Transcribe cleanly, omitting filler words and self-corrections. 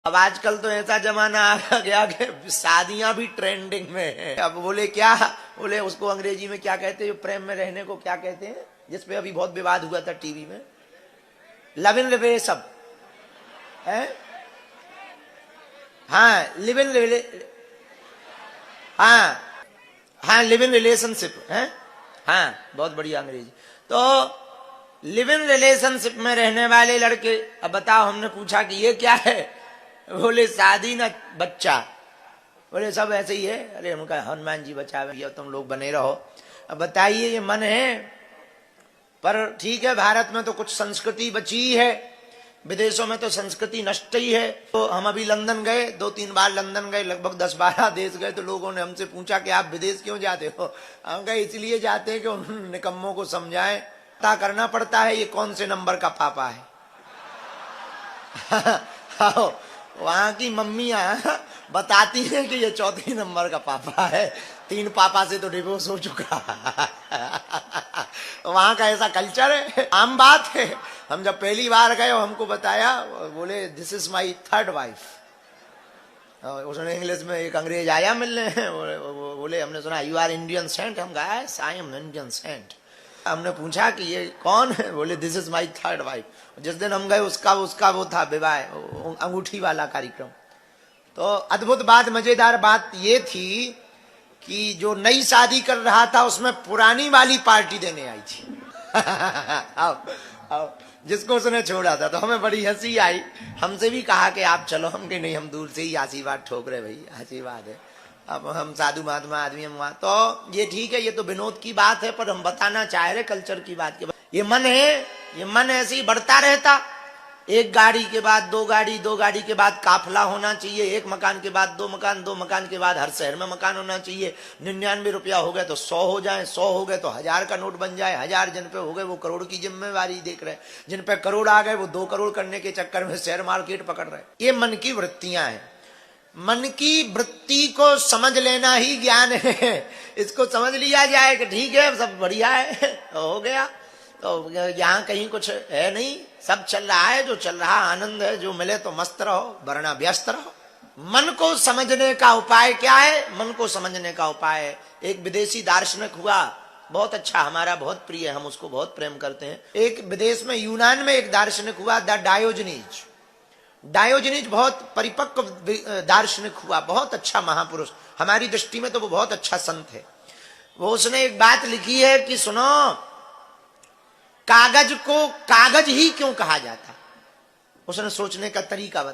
अब आजकल तो ऐसा जमाना आ गया कि शादियां भी ट्रेंडिंग में है। अब बोले क्या, बोले उसको अंग्रेजी में क्या कहते हैं, प्रेम में रहने को क्या कहते हैं, जिसपे अभी बहुत विवाद हुआ था टीवी में, लव इन रिलेशन है। हाँ लिव इन, हाँ हाँ लिव इन रिलेशनशिप है। हाँ बहुत बढ़िया अंग्रेजी। तो लिव इन रिलेशनशिप में रहने वाले लड़के, अब बताओ, हमने पूछा कि ये क्या है, बोले शादी ना बच्चा। बोले सब ऐसे ही है। अरे उनका हनुमान जी बचावे, तुम लोग बने रहो। अब बताइए ये मन है? पर ठीक है, भारत में तो कुछ संस्कृति बची है, विदेशों में तो संस्कृति नष्ट ही है। तो हम अभी लंदन गए, 2-3 बार लंदन गए, लगभग 10-12 देश गए। तो लोगों ने हमसे पूछा कि आप विदेश क्यों जाते हो? हम कहे इसलिए जाते हैं कि उन निकम्मों को समझाएं, पता करना पड़ता है ये कौन से नंबर का पापा है। वहां की मम्मियां बताती हैं कि ये 4 नंबर का पापा है, 3 पापा से तो डिवोर्स हो चुका। वहां का ऐसा कल्चर है, आम बात है। हम जब पहली बार गए, हमको बताया, बोले this is my 3rd wife. उसने इंग्लिश में, एक अंग्रेज आया मिलने, बोले हमने सुना यू आर इंडियन सेंट। हम कहा आई एम इंडियन सेंट। हमने पूछा कि ये कौन है? बोले this is my 3rd wife. जिस दिन हम गए उसका वो था विवाह, अंगूठी वाला कार्यक्रम। तो अद्भुत बात, मजेदार बात ये थी कि जो नई शादी कर रहा था उसमें पुरानी वाली पार्टी देने आई थी। आओ, जिसको उसने छोड़ा था। तो हमें बड़ी हंसी आई। हमसे भी कहा कि आप चलो, हम के नहीं, हम दूर से ही आशीर्वाद ठोक रहे, भाई आशीर्वाद है, अब हम साधु महात्मा आदमी हम वहां। तो ये ठीक है, ये तो विनोद की बात है, पर हम बताना चाह रहे कल्चर की बात के। ये मन है, ये मन ऐसे ही बढ़ता रहता। एक गाड़ी के बाद 2 गाड़ी, 2 गाड़ी के बाद काफिला होना चाहिए, 1 मकान के बाद 2 मकान, 2 मकान के बाद हर शहर में मकान होना चाहिए। 99 रुपया हो गए तो 100 हो जाए, 100 हो गए तो 1000 का नोट बन जाए, 1000 जिन पे हो गए वो करोड़ की जिम्मेवारी देख रहे, जिन पे करोड़ आ गए वो 2 करोड़ करने के चक्कर में शेयर मार्केट पकड़ रहे। ये मन की वृत्तियां हैं। मन की वृत्ति को समझ लेना ही ज्ञान है। इसको समझ लिया जाए कि ठीक है सब बढ़िया है, हो गया, तो यहाँ कहीं कुछ है नहीं, सब चल रहा है, जो चल रहा आनंद है, जो मिले तो मस्त रहो, वरना व्यस्त रहो। मन को समझने का उपाय क्या है? मन को समझने का उपाय, एक विदेशी दार्शनिक हुआ, बहुत अच्छा, हमारा बहुत प्रिय, हम उसको बहुत प्रेम करते हैं। एक विदेश में, यूनान में एक दार्शनिक हुआ, द डायोजनीज। डायोजनीज बहुत परिपक्व दार्शनिक हुआ, बहुत अच्छा महापुरुष, हमारी दृष्टि में तो वो बहुत अच्छा संत है। वो उसने एक बात लिखी है कि सुनो, कागज को कागज ही क्यों कहा जाता? उसने सोचने का तरीका बताया।